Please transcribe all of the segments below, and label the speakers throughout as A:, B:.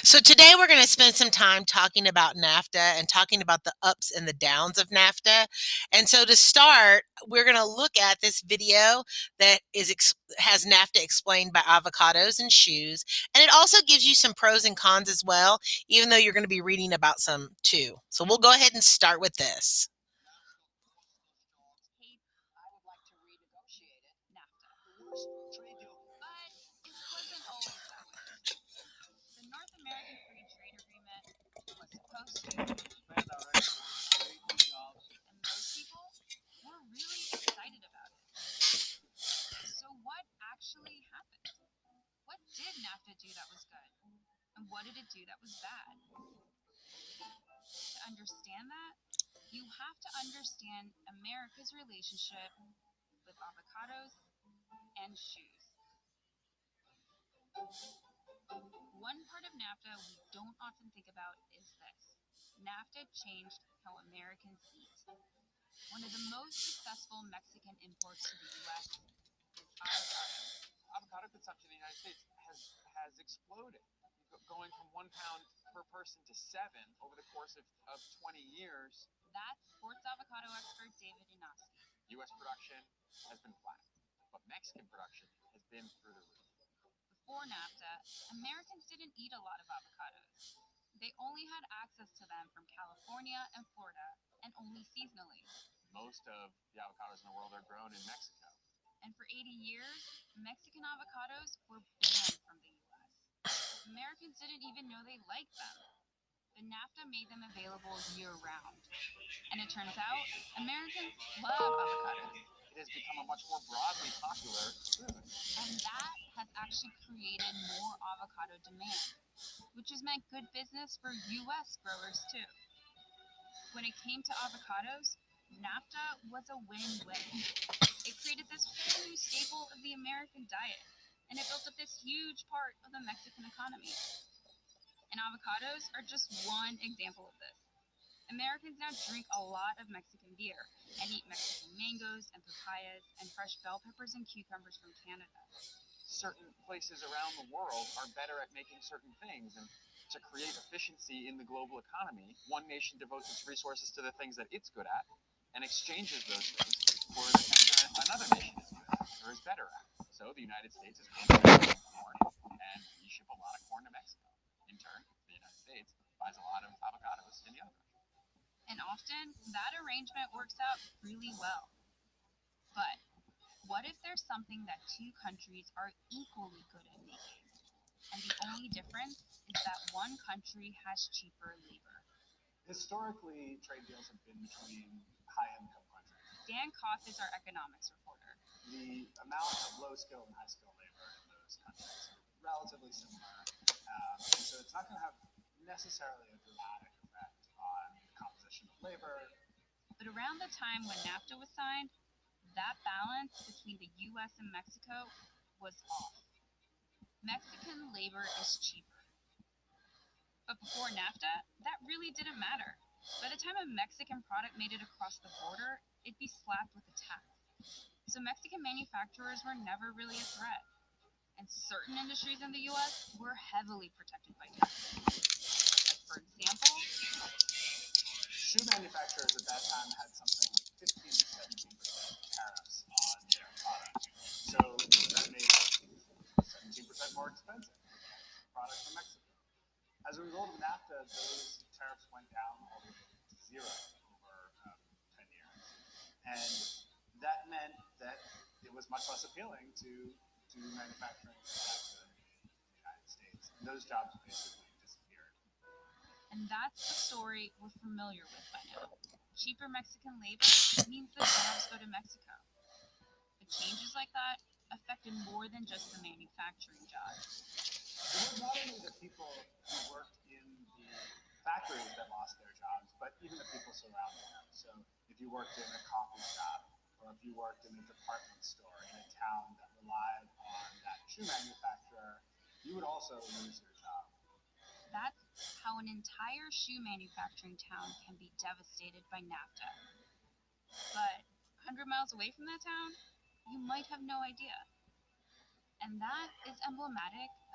A: So today we're going to spend some time talking about NAFTA and talking about the ups and the downs of NAFTA. And so to start, we're going to look at this video that has NAFTA explained by avocados and shoes, and it also gives you some pros and cons as well, even though you're going to be reading about some too. So we'll go ahead and start with this.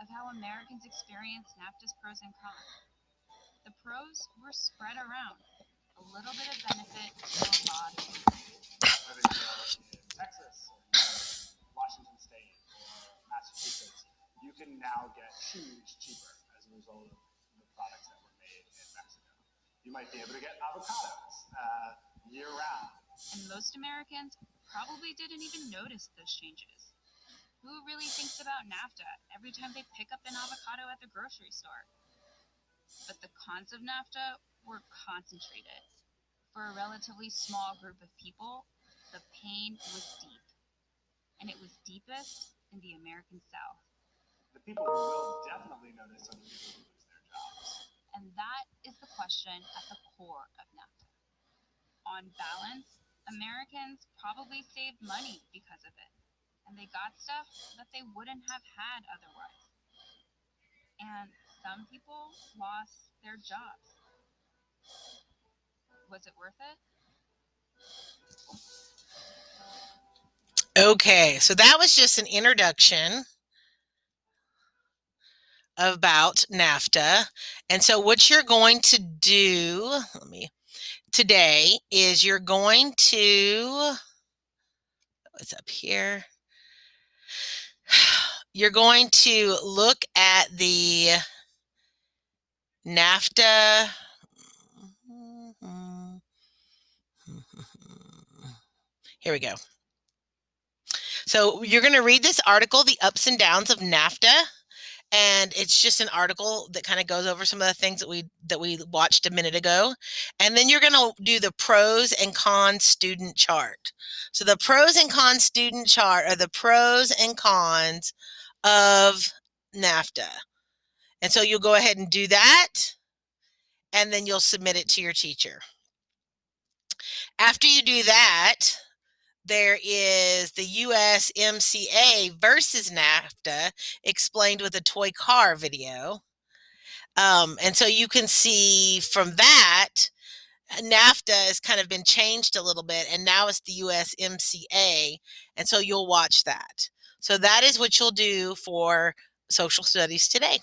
B: of how Americans experience NAFTA's pros and cons. The pros were spread around, a little bit of benefit to a lot of people.
C: Whether you're in Texas or you're in Washington State or Massachusetts, you can now get shoes cheaper as a result of the products that were made in Mexico. You might be able to get avocados year round.
B: And most Americans probably didn't even notice those changes. Who really thinks about NAFTA every time they pick up an avocado at the grocery store? But the cons of NAFTA were concentrated. For a relatively small group of people, the pain was deep. And it was deepest in the American South.
C: The people who will definitely notice are the people who lose their jobs.
B: And that is the question at the core of NAFTA. On balance, Americans probably saved money because of it, and they got stuff that they wouldn't have had otherwise. And some people lost their jobs. Was it worth it?
A: Okay, so that was just an introduction about NAFTA. And so what you're going to do, today is you're going to, what's up here? You're going to look at the NAFTA. Here we go. So you're going to read this article, The Ups and Downs of NAFTA. And it's just an article that kind of goes over some of the things that we watched a minute ago. And then you're going to do the pros and cons student chart. So the pros and cons student chart are the pros and cons of NAFTA. And so you'll go ahead and do that, and then you'll submit it to your teacher. After you do that, there is the USMCA versus NAFTA explained with a toy car video. And so you can see from that, NAFTA has kind of been changed a little bit, and now it's the USMCA. And so you'll watch that. So that is what you'll do for social studies today.